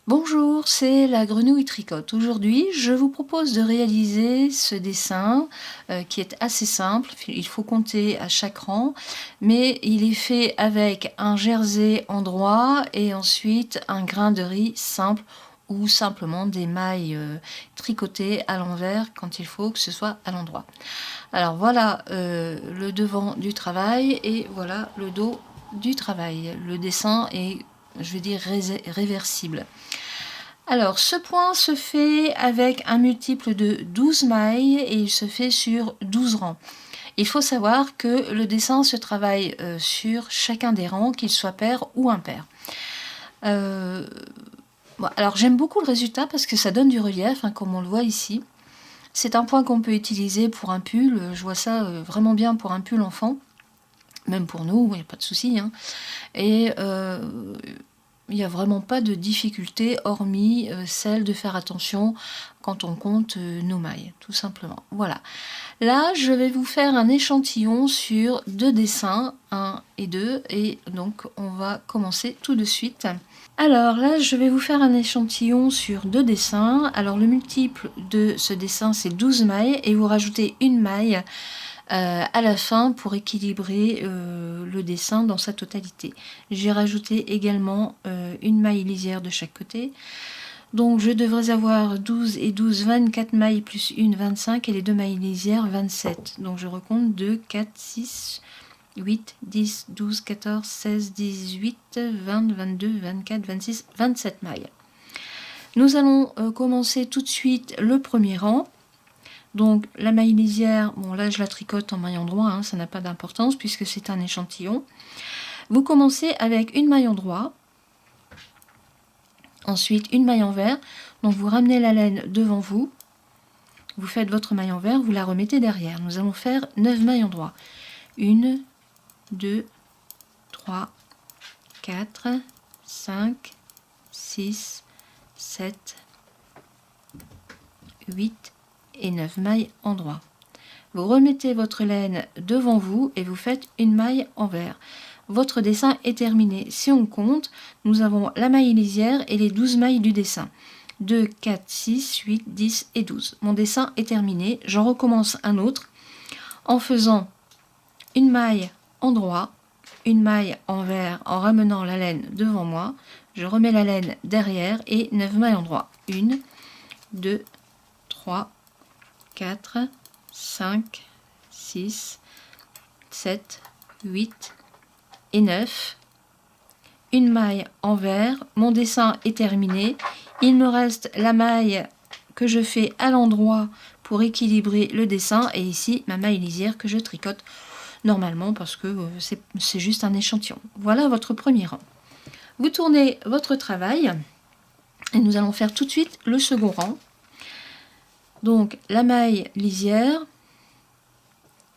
Bonjour, c'est la Grenouille Tricote. Aujourd'hui, je vous propose de réaliser ce dessin qui est assez simple. Il faut compter à chaque rang, mais il est fait avec un jersey endroit et ensuite un grain de riz simple ou simplement des mailles tricotées à l'envers quand il faut que ce soit à l'endroit. Alors voilà le devant du travail et voilà le dos du travail. Le dessin est, je vais dire, réversible. Alors, ce point se fait avec un multiple de 12 mailles et il se fait sur 12 rangs. Il faut savoir que le dessin se travaille sur chacun des rangs, qu'il soit pair ou impair. Bon, alors, j'aime beaucoup le résultat parce que ça donne du relief, hein, comme on le voit ici. C'est un point qu'on peut utiliser pour un pull. Je vois ça vraiment bien pour un pull enfant. Même pour nous, il n'y a pas de souci. Hein. Et il n'y a vraiment pas de difficulté hormis celle de faire attention quand on compte nos mailles, tout simplement. Voilà. Là, je vais vous faire un échantillon sur 2 dessins, 1 et 2, et donc on va commencer tout de suite. Alors là, je vais vous faire un échantillon sur 2 dessins. Alors le multiple de ce dessin, c'est 12 mailles, et vous rajoutez une maille à la fin pour équilibrer le dessin dans sa totalité. J'ai rajouté également une maille lisière de chaque côté. Donc je devrais avoir 12 et 12, 24 mailles plus une, 25 et les 2 mailles lisières, 27. Donc je recompte 2, 4, 6, 8, 10, 12, 14, 16, 18, 20, 22, 24, 26, 27 mailles. Nous allons commencer tout de suite le premier rang. Donc la maille lisière, bon là je la tricote en maille endroit, hein, ça n'a pas d'importance puisque c'est un échantillon. Vous commencez avec une maille endroit, ensuite une maille envers, donc vous ramenez la laine devant vous, vous faites votre maille envers, vous la remettez derrière. Nous allons faire 9 mailles endroit. 1, 2, 3, 4, 5, 6, 7, 8 et 9 mailles endroit. Vous remettez votre laine devant vous et vous faites une maille envers. Votre dessin est terminé. Si on compte, nous avons la maille lisière et les 12 mailles du dessin. 2, 4, 6, 8, 10 et 12. Mon dessin est terminé. J'en recommence un autre en faisant une maille endroit, une maille envers en ramenant la laine devant moi. Je remets la laine derrière et 9 mailles endroit. 1, 2, 3, 4, 5, 6, 7, 8 et 9. Une maille envers. Mon dessin est terminé. Il me reste la maille que je fais à l'endroit pour équilibrer le dessin et ici ma maille lisière que je tricote normalement parce que c'est juste un échantillon. Voilà votre premier rang. Vous tournez votre travail et nous allons faire tout de suite le second rang. Donc la maille lisière,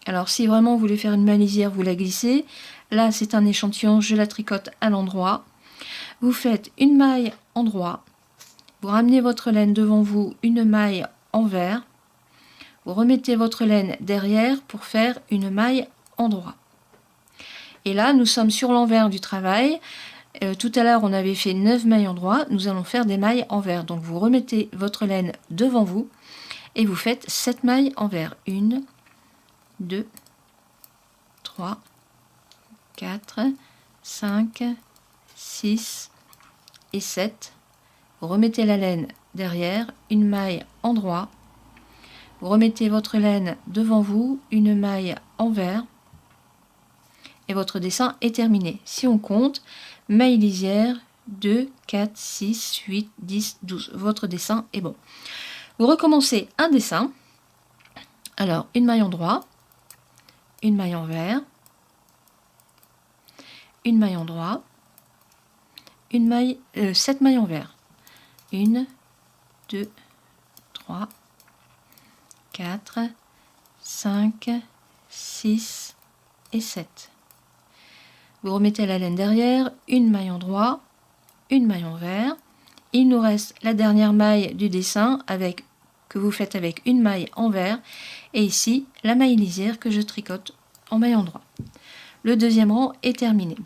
alors si vraiment vous voulez faire une maille lisière, vous la glissez. Là c'est un échantillon, je la tricote à l'endroit. Vous faites une maille endroit, vous ramenez votre laine devant vous, une maille envers, vous remettez votre laine derrière pour faire une maille endroit. Et là nous sommes sur l'envers du travail. Tout à l'heure on avait fait 9 mailles endroit, nous allons faire des mailles envers. Donc vous remettez votre laine devant vous et vous faites 7 mailles envers. 1, 2, 3, 4, 5, 6 et 7. Vous remettez la laine derrière, une maille endroit. Vous remettez votre laine devant vous, une maille envers. Et votre dessin est terminé. Si on compte, maille lisière, 2, 4, 6, 8, 10, 12. Votre dessin est bon. Vous recommencez un dessin. Alors, une maille endroit, une maille envers, une maille endroit, une maille, 7 mailles envers. 1, 2, 3, 4, 5, 6 et 7. Vous remettez la laine derrière, une maille endroit, une maille envers. Il nous reste la dernière maille du dessin que vous faites avec une maille envers et ici la maille lisière que je tricote en maille endroit. Le deuxième rang est terminé.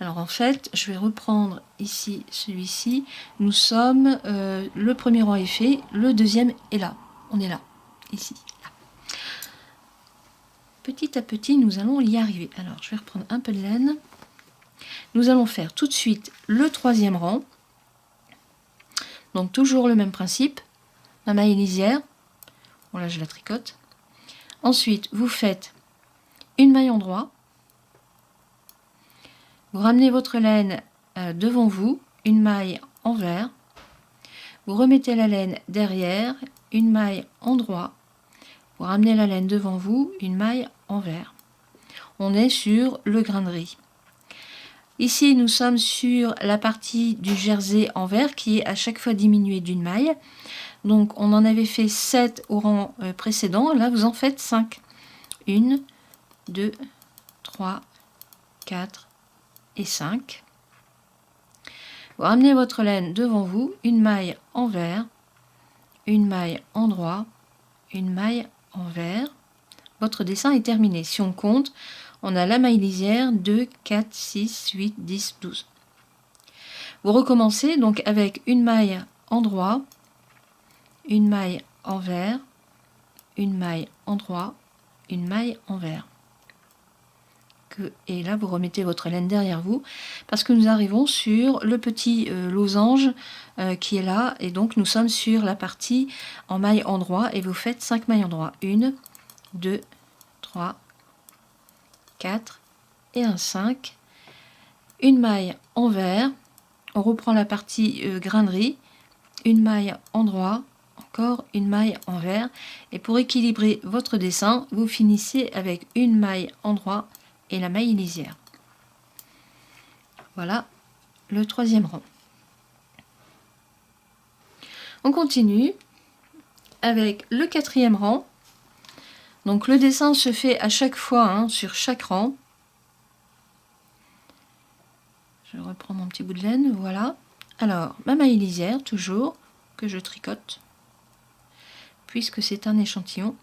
Alors en fait, je vais reprendre ici celui-ci. Nous sommes, le premier rang est fait, le deuxième est là. On est là, ici. Là. Petit à petit, nous allons y arriver. Alors, je vais reprendre un peu de laine. Nous allons faire tout de suite le troisième rang. Donc toujours le même principe. Ma maille lisière. Bon là, je la tricote. Ensuite, vous faites une maille endroit. Vous ramenez votre laine devant vous, une maille envers. Vous remettez la laine derrière, une maille endroit. Vous ramenez la laine devant vous, une maille envers. On est sur le grain de riz. Ici, nous sommes sur la partie du jersey envers qui est à chaque fois diminuée d'une maille. Donc, on en avait fait 7 au rang précédent. Là, vous en faites 5. 1, 2, 3, 4 et 5. Vous ramenez votre laine devant vous, une maille envers, une maille endroit, une maille envers. Votre dessin est terminé. Si on compte, on a la maille lisière 2, 4, 6, 8, 10, 12. Vous recommencez donc avec une maille endroit, une maille envers, une maille endroit, une maille envers. Et là, vous remettez votre laine derrière vous parce que nous arrivons sur le petit losange qui est là. Et donc, nous sommes sur la partie en maille endroit et vous faites 5 mailles endroit. 1, 2, 3, 4 et un 5. Une maille envers. On reprend la partie grain de riz. Une maille endroit. Encore une maille envers. Et pour équilibrer votre dessin, vous finissez avec une maille endroit et la maille lisière. Voilà le troisième rang. On continue avec le quatrième rang. Donc le dessin se fait à chaque fois sur chaque rang. Je reprends mon petit bout de laine, voilà. Alors, ma maille lisière, toujours, que je tricote, puisque c'est un échantillon.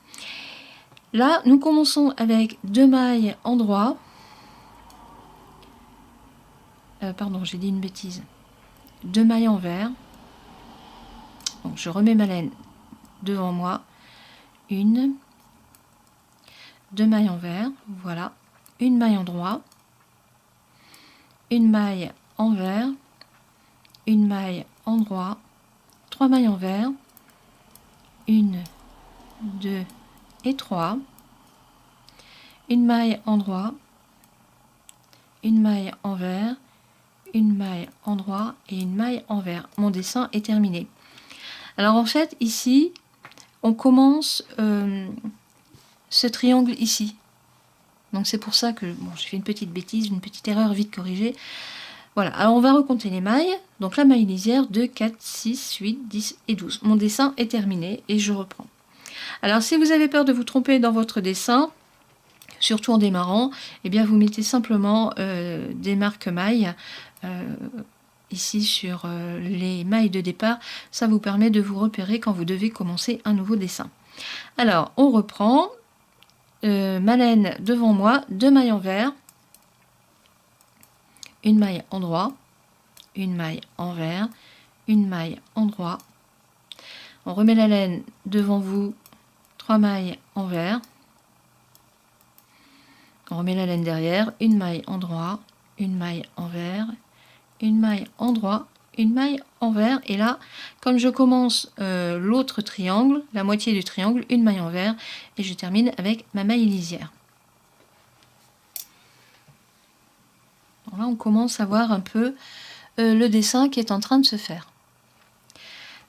Là, nous commençons avec 2 mailles endroit. Pardon, j'ai dit une bêtise. 2 mailles envers. Donc, je remets ma laine devant moi. 1, 2 mailles envers, voilà. Une maille endroit. Une maille envers. Une maille endroit. 3 mailles envers. 1, 2 et 3. Une maille endroit. Une maille envers. Une maille endroit et une maille envers. Mon dessin est terminé. Alors en fait ici on commence ce triangle ici. Donc c'est pour ça que bon, j'ai fait une petite bêtise, une petite erreur vite corrigée. Voilà, alors on va recompter les mailles. Donc la maille lisière 2, 4, 6, 8, 10 et 12. Mon dessin est terminé et je reprends. Alors si vous avez peur de vous tromper dans votre dessin, surtout en démarrant, eh bien vous mettez simplement des marque-mailles ici sur les mailles de départ. Ça vous permet de vous repérer quand vous devez commencer un nouveau dessin. Alors on reprend. Ma laine devant moi, 2 mailles envers, une maille endroit, une maille envers, une maille endroit. On remet la laine devant vous, 3 mailles envers. On remet la laine derrière, une maille endroit, une maille envers, une maille endroit, une maille envers. Et là, comme je commence l'autre triangle, la moitié du triangle, une maille envers, et je termine avec ma maille lisière. Donc là, on commence à voir un peu le dessin qui est en train de se faire.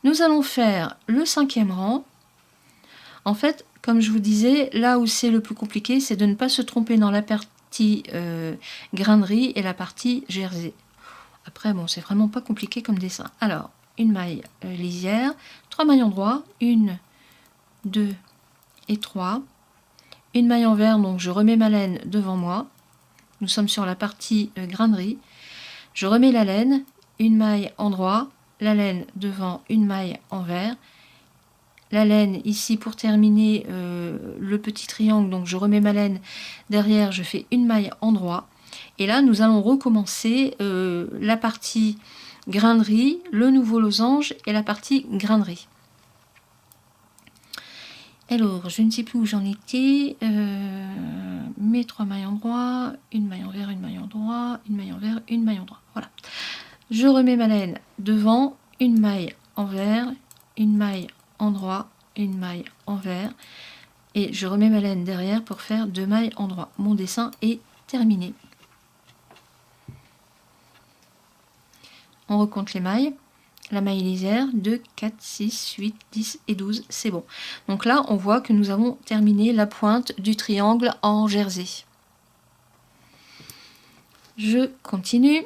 Nous allons faire le 5e rang. En fait, comme je vous disais, là où c'est le plus compliqué, c'est de ne pas se tromper dans la partie grain de riz et la partie jersey. Après, bon, c'est vraiment pas compliqué comme dessin. Alors, une maille lisière, 3 mailles endroit, 1, 2 et 3. Une maille envers, donc je remets ma laine devant moi. Nous sommes sur la partie grain de riz. Je remets la laine, une maille endroit, la laine devant, une maille envers. La laine ici pour terminer le petit triangle, donc je remets ma laine derrière, je fais une maille endroit. Et là, nous allons recommencer la partie grainerie, le nouveau losange et la partie grainerie. Alors, je ne sais plus où j'en étais. Mes 3 mailles endroits, une maille envers, une maille endroit, une maille envers, une maille endroit. Voilà. Je remets ma laine devant, une maille envers, une maille endroit, une maille envers. Et je remets ma laine derrière pour faire 2 mailles endroits. Mon dessin est terminé. On recompte les mailles. La maille lisière, 2, 4, 6, 8, 10 et 12, c'est bon. Donc là, on voit que nous avons terminé la pointe du triangle en jersey. Je continue.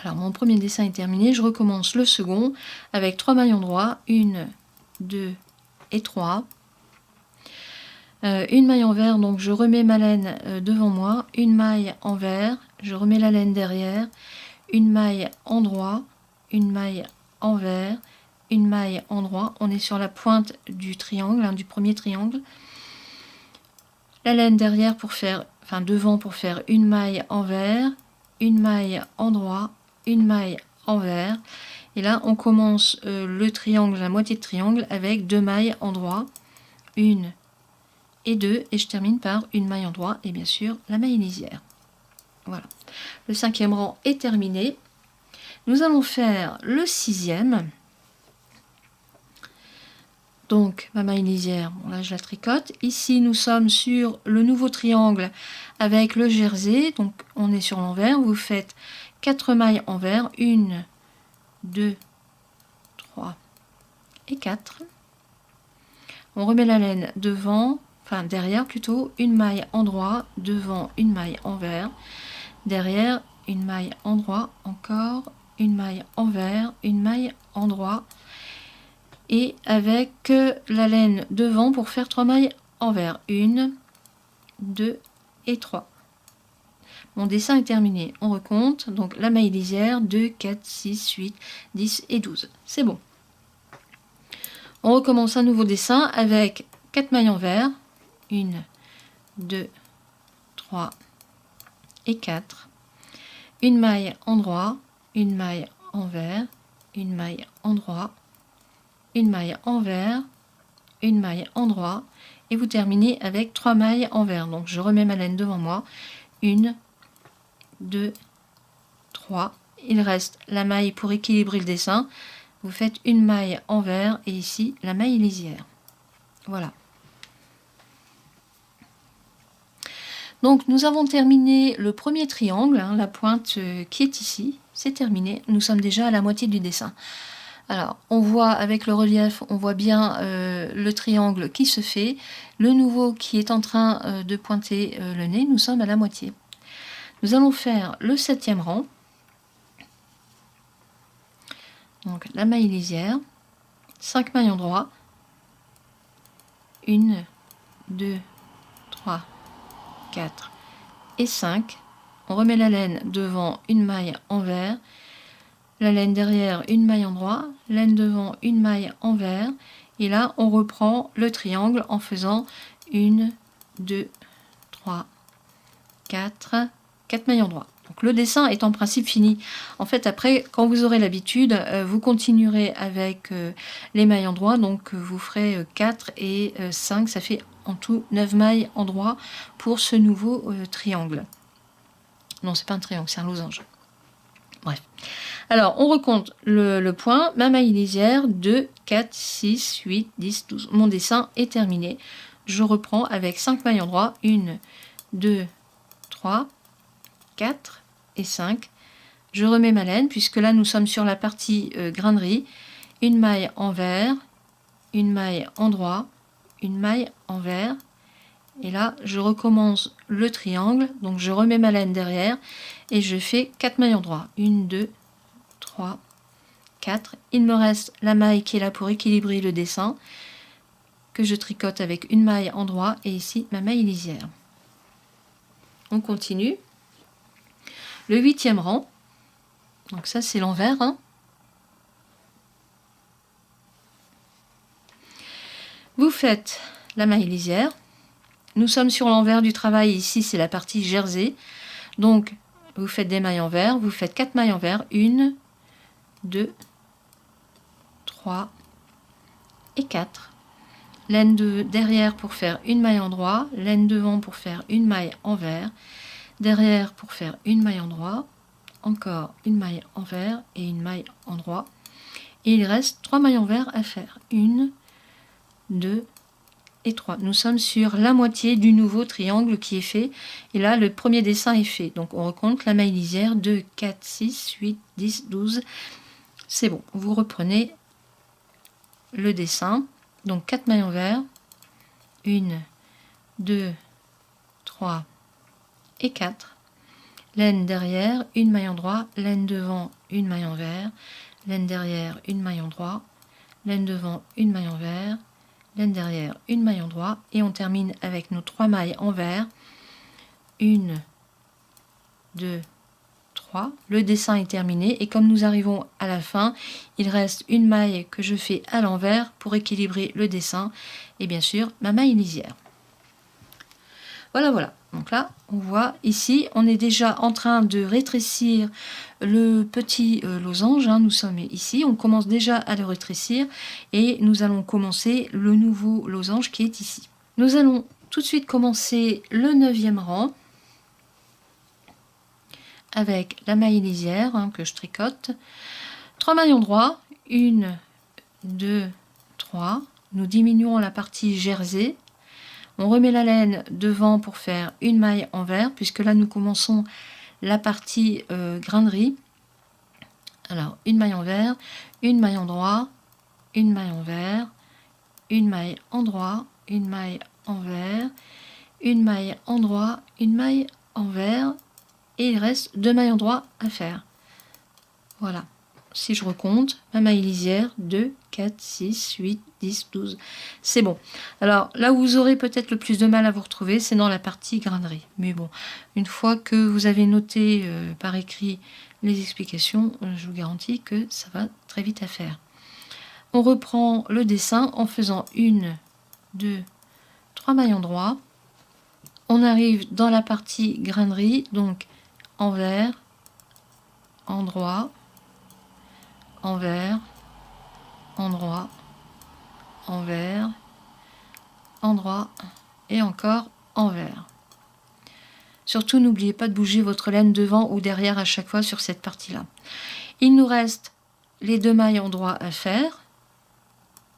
Alors, mon premier dessin est terminé. Je recommence le second avec 3 mailles endroits. 1, 2 et 3. Une maille envers, donc je remets ma laine devant moi. Une maille envers, je remets la laine derrière. Une maille endroit, une maille envers, une maille endroit. On est sur la pointe du triangle, du premier triangle. La laine derrière pour faire, devant pour faire une maille envers, une maille endroit, une maille envers. Et là, on commence le triangle, la moitié de triangle avec 2 mailles endroit, 1 et 2, et je termine par une maille endroit et bien sûr la maille lisière. Voilà. Le 5e rang est terminé. Nous allons faire le 6e. Donc, ma maille lisière, bon, là je la tricote. Ici, nous sommes sur le nouveau triangle avec le jersey. Donc, on est sur l'envers. Vous faites 4 mailles envers. 1, 2, 3 et 4. On remet la laine devant, derrière plutôt. Une maille endroit, devant une maille envers. Derrière, une maille endroit, encore une maille envers, une maille endroit, et avec la laine devant pour faire 3 mailles envers, 1, 2 et 3. Mon dessin est terminé, on recompte, donc la maille lisière, 2, 4, 6, 8, 10 et 12, c'est bon. On recommence un nouveau dessin avec 4 mailles envers, 1, 2, 3 et 4, une maille endroit, une maille envers, une maille endroit, une maille envers, une maille endroit, et vous terminez avec 3 mailles envers. Donc je remets ma laine devant moi, 1, 2, 3, il reste la maille pour équilibrer le dessin, vous faites une maille envers et ici la maille lisière. Voilà. Donc nous avons terminé le premier triangle, la pointe qui est ici, c'est terminé, nous sommes déjà à la moitié du dessin. Alors on voit avec le relief, on voit bien le triangle qui se fait, le nouveau qui est en train de pointer le nez, nous sommes à la moitié. Nous allons faire le 7e rang, donc la maille lisière, 5 mailles endroits, 1, 2, 3, 4 et 5. On remet la laine devant, une maille envers, la laine derrière, une maille endroit, laine devant, une maille envers, et là on reprend le triangle en faisant 1, 2, 3, 4 mailles endroits. Donc le dessin est en principe fini. En fait, après, quand vous aurez l'habitude, vous continuerez avec les mailles endroits, donc vous ferez 4 et 5, ça fait en tout 9 mailles endroits pour ce nouveau triangle. Non, c'est pas un triangle, c'est un losange. Bref. Alors, on recompte le point. Ma maille lisière, 2, 4, 6, 8, 10, 12. Mon dessin est terminé. Je reprends avec 5 mailles endroits. 1, 2, 3, 4 et 5. Je remets ma laine, puisque là, nous sommes sur la partie grainerie. Une maille envers, une maille endroit, une maille envers. Et là, je recommence le triangle. Donc, je remets ma laine derrière et je fais 4 mailles endroits. 1, 2, 3, 4. Il me reste la maille qui est là pour équilibrer le dessin, que je tricote avec une maille endroit et ici ma maille lisière. On continue. Le 8e rang. Donc ça, c'est l'envers. Vous faites la maille lisière. Nous sommes sur l'envers du travail, ici c'est la partie jersey. Donc vous faites des mailles envers, vous faites 4 mailles envers, 1, 2, 3 et 4. Laine de derrière pour faire une maille endroit, laine devant pour faire une maille envers, derrière pour faire une maille endroit, encore une maille envers et une maille endroit. Et il reste 3 mailles envers à faire. 1, 2 et 3. Nous sommes sur la moitié du nouveau triangle qui est fait. Et là, le premier dessin est fait. Donc, on recompte la maille lisière. 2, 4, 6, 8, 10, 12. C'est bon. Vous reprenez le dessin. Donc, 4 mailles envers. 1, 2, 3 et 4. Laine derrière, une maille endroit. Laine devant, une maille envers. Laine derrière, une maille endroit. Laine devant, une maille envers. Laine derrière, une maille endroit. Et on termine avec nos 3 mailles envers. 1, 2, 3. Le dessin est terminé. Et comme nous arrivons à la fin, il reste une maille que je fais à l'envers pour équilibrer le dessin. Et bien sûr, ma maille lisière. Voilà, voilà. Donc là, on voit ici, on est déjà en train de rétrécir le petit losange. Nous sommes ici, on commence déjà à le rétrécir et nous allons commencer le nouveau losange qui est ici. Nous allons tout de suite commencer le 9e rang avec la maille lisière que je tricote. 3 mailles endroits, 1, 2, 3. Nous diminuons la partie jersey. On remet la laine devant pour faire une maille envers, puisque là nous commençons la partie grainerie. Alors, une maille envers, une maille endroit, une maille envers, une maille endroit, une maille envers, une maille endroit, une maille envers, et il reste 2 mailles endroits à faire. Voilà. Si je recompte, ma maille lisière, 2, 4, 6, 8, 10, 12. C'est bon. Alors, là où vous aurez peut-être le plus de mal à vous retrouver, c'est dans la partie grainerie. Mais bon, une fois que vous avez noté par écrit les explications, je vous garantis que ça va très vite à faire. On reprend le dessin en faisant 1, 2, 3 mailles endroits. On arrive dans la partie grainerie, donc envers, endroit, envers, endroit, envers, endroit et encore envers. Surtout, n'oubliez pas de bouger votre laine devant ou derrière à chaque fois sur cette partie-là. Il nous reste les 2 mailles endroits à faire,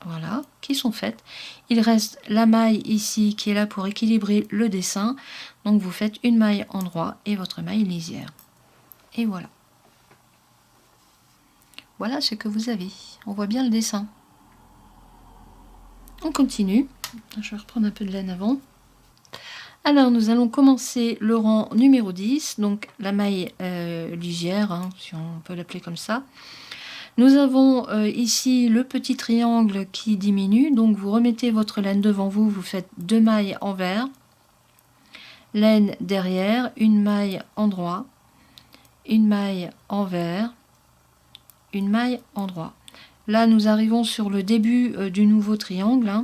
voilà, qui sont faites. Il reste la maille ici qui est là pour équilibrer le dessin. Donc, vous faites une maille endroit et votre maille lisière. Et voilà. Voilà ce que vous avez. On voit bien le dessin. On continue. Je vais reprendre un peu de laine avant. Alors, nous allons commencer le rang numéro 10, donc la maille lisière, si on peut l'appeler comme ça. Nous avons ici le petit triangle qui diminue, donc vous remettez votre laine devant vous, vous faites 2 mailles envers, laine derrière, une maille endroit, une maille envers, une maille endroit. Là, nous arrivons sur le début du nouveau triangle.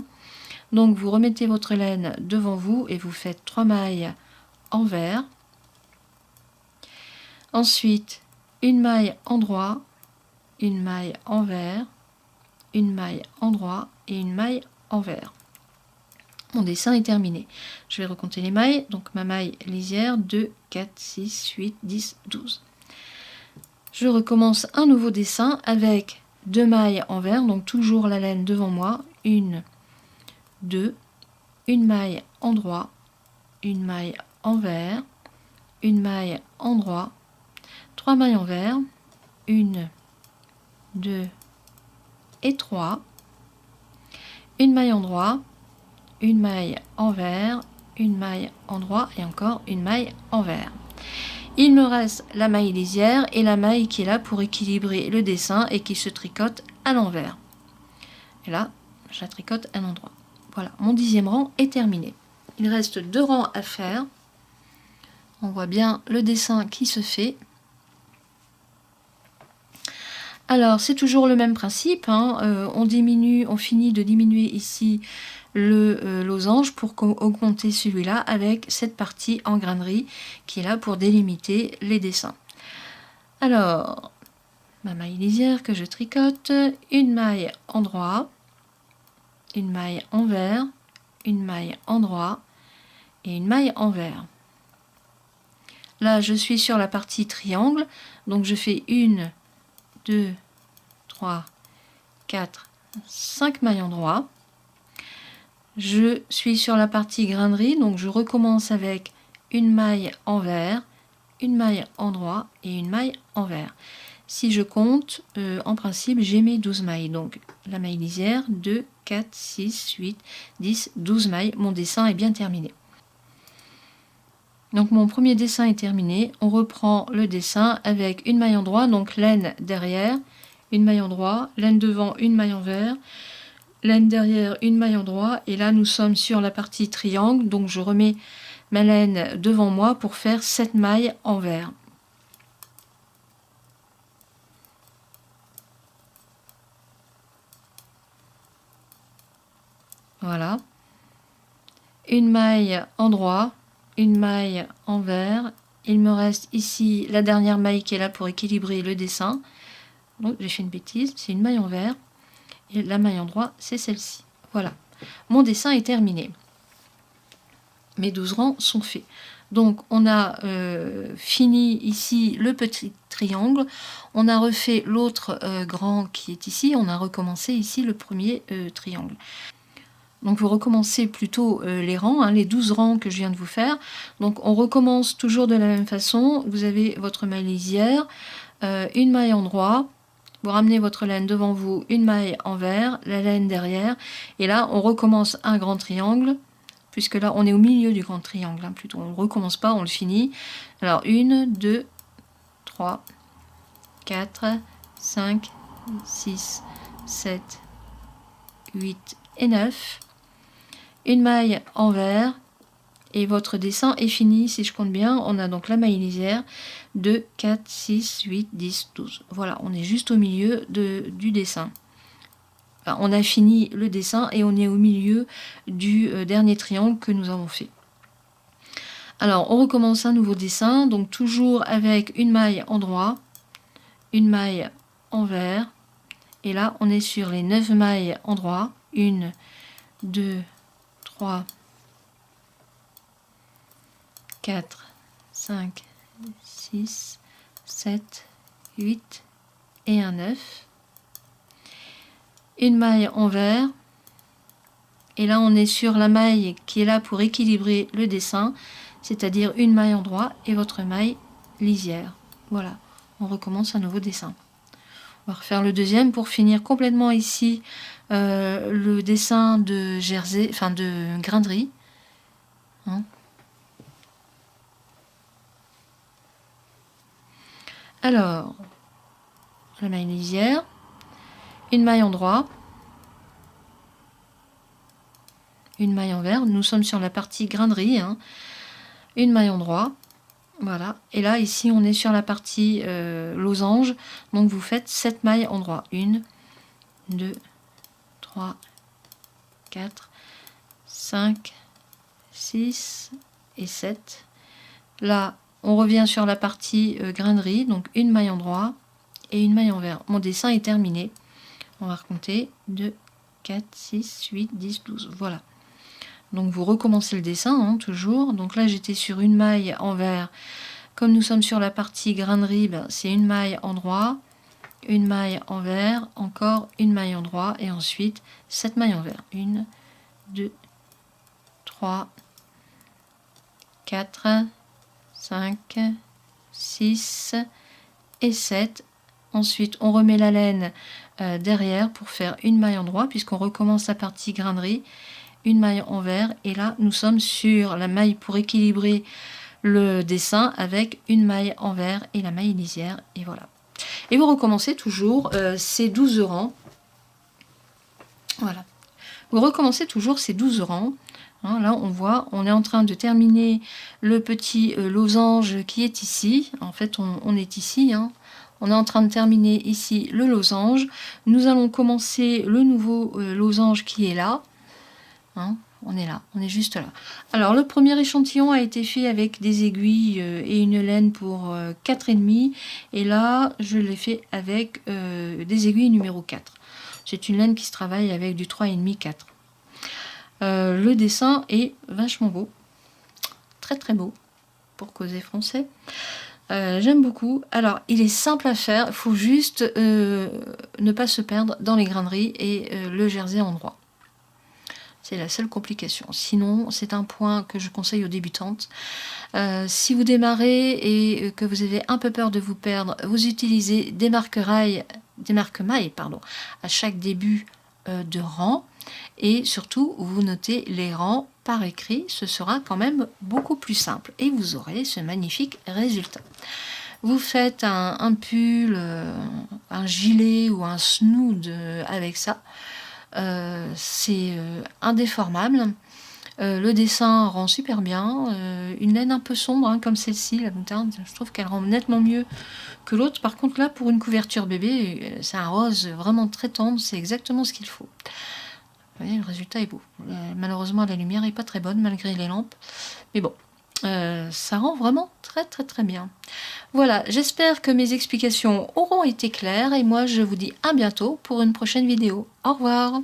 Donc, vous remettez votre laine devant vous et vous faites 3 mailles envers. Ensuite, une maille endroit, une maille envers, une maille endroit et une maille envers. Mon dessin est terminé. Je vais recompter les mailles. Donc, ma maille lisière, 2, 4, 6, 8, 10, 12. Je recommence un nouveau dessin avec 2 mailles envers, donc toujours la laine devant moi, 1, 2, une maille endroit, une maille envers, une maille endroit, 3 mailles envers, 1, 2 et 3, une maille endroit, une maille envers, une maille endroit et encore une maille envers. Il me reste la maille lisière et la maille qui est là pour équilibrer le dessin et qui se tricote à l'envers. Et là, je la tricote à l'endroit. Voilà, mon 10e rang est terminé. Il reste 2 rangs à faire. On voit bien le dessin qui se fait. Alors, c'est toujours le même principe, hein. On finit de diminuer ici le losange pour augmenter celui-là avec cette partie en grainerie qui est là pour délimiter les dessins. Alors, ma maille lisière que je tricote, une maille endroit, une maille envers, une maille endroit et une maille envers. Là, je suis sur la partie triangle, donc je fais 1, 2, 3, 4, 5 mailles endroits. Je suis sur la partie grainerie, donc je recommence avec une maille envers, une maille endroit et une maille envers. Si je compte, en principe, j'ai mes 12 mailles. Donc la maille lisière, 2, 4, 6, 8, 10, 12 mailles. Mon dessin est bien terminé. Donc mon premier dessin est terminé. On reprend le dessin avec une maille endroit, donc laine derrière, une maille endroit, laine devant, une maille envers, laine derrière, une maille endroit. Et là, nous sommes sur la partie triangle. Donc je remets ma laine devant moi pour faire 7 mailles envers. Voilà. Une maille endroit, une maille envers. Il me reste ici la dernière maille qui est là pour équilibrer le dessin. Donc j'ai fait une bêtise, c'est une maille envers. Et la maille endroit, c'est celle-ci. Voilà. Mon dessin est terminé. Mes 12 rangs sont faits. Donc on a fini ici le petit triangle. On a refait l'autre grand qui est ici. On a recommencé ici le premier triangle. Donc vous recommencez plutôt les rangs, hein, les 12 rangs que je viens de vous faire. Donc on recommence toujours de la même façon. Vous avez votre maille lisière, une maille endroit. Vous ramenez votre laine devant vous, une maille envers, la laine derrière. Et là, on recommence un grand triangle, puisque là, on est au milieu du grand triangle. Hein, plutôt, on ne recommence pas, on le finit. Alors, 1, 2, 3, 4, 5, 6, 7, 8 et 9. Une maille envers. Et votre dessin est fini, si je compte bien. On a donc la maille lisière, 2, 4, 6, 8, 10, 12. Voilà, on est juste au milieu du dessin. Enfin, on a fini le dessin et on est au milieu du dernier triangle que nous avons fait. Alors, on recommence un nouveau dessin, donc toujours avec une maille endroit, une maille envers. Et là, on est sur les 9 mailles endroit. 1, 2, 3, 4, 5, 6, 7, 8 et un 9. Une maille envers. Et là, on est sur la maille qui est là pour équilibrer le dessin, c'est-à-dire une maille endroit et votre maille lisière. Voilà, on recommence un nouveau dessin. On va refaire le deuxième pour finir complètement ici le dessin de jersey, enfin de grainerie. Hein. Alors, la maille lisière, une maille endroit, une maille envers. Nous sommes sur la partie grainerie, hein. Une maille endroit, voilà. Et là, ici, on est sur la partie losange. Donc, vous faites 7 mailles endroit. 1, 2, 3, 4, 5, 6 et 7. Là, on revient sur la partie grainerie, donc une maille endroit et une maille envers. Mon dessin est terminé. On va recompter 2, 4, 6, 8, 10, 12. Voilà. Donc vous recommencez le dessin, hein, toujours. Donc là, j'étais sur une maille envers. Comme nous sommes sur la partie grainerie, ben, c'est une maille endroit, une maille envers, encore une maille endroit et ensuite 7 mailles envers. 1, 2, 3, 4, 5, 6 et 7. Ensuite, on remet la laine derrière pour faire une maille endroit puisqu'on recommence la partie grainerie, une maille envers. Et là, nous sommes sur la maille pour équilibrer le dessin avec une maille envers et la maille lisière. Et voilà. Et vous recommencez toujours ces 12 rangs. Voilà. Vous recommencez toujours ces 12 rangs. Hein, là, on voit, on est en train de terminer le petit losange qui est ici. En fait, on est ici, hein, On est en train de terminer ici le losange. Nous allons commencer le nouveau losange qui est là. Hein, on est là, on est juste là. Alors le premier échantillon a été fait avec des aiguilles et une laine pour 4,5. Et là, je l'ai fait avec des aiguilles numéro 4. C'est une laine qui se travaille avec du 3,5, 4. Le dessin est vachement beau. Très très beau pour causer français. J'aime beaucoup. Alors, il est simple à faire. Il faut juste ne pas se perdre dans les graineries et le jersey endroit. C'est la seule complication. Sinon, c'est un point que je conseille aux débutantes. Si vous démarrez et que vous avez un peu peur de vous perdre, vous utilisez des marque-mailles à chaque début de rang. Et surtout, vous notez les rangs par écrit, ce sera quand même beaucoup plus simple et vous aurez ce magnifique résultat. Vous faites un pull, un gilet ou un snood avec ça, c'est indéformable. Le dessin rend super bien, une laine un peu sombre hein, comme celle-ci, la moutarde, je trouve qu'elle rend nettement mieux que l'autre. Par contre là, pour une couverture bébé, c'est un rose vraiment très tendre, c'est exactement ce qu'il faut. Vous voyez, le résultat est beau. Malheureusement, la lumière n'est pas très bonne malgré les lampes. Mais bon, ça rend vraiment très très très bien. Voilà, j'espère que mes explications auront été claires et moi je vous dis à bientôt pour une prochaine vidéo. Au revoir!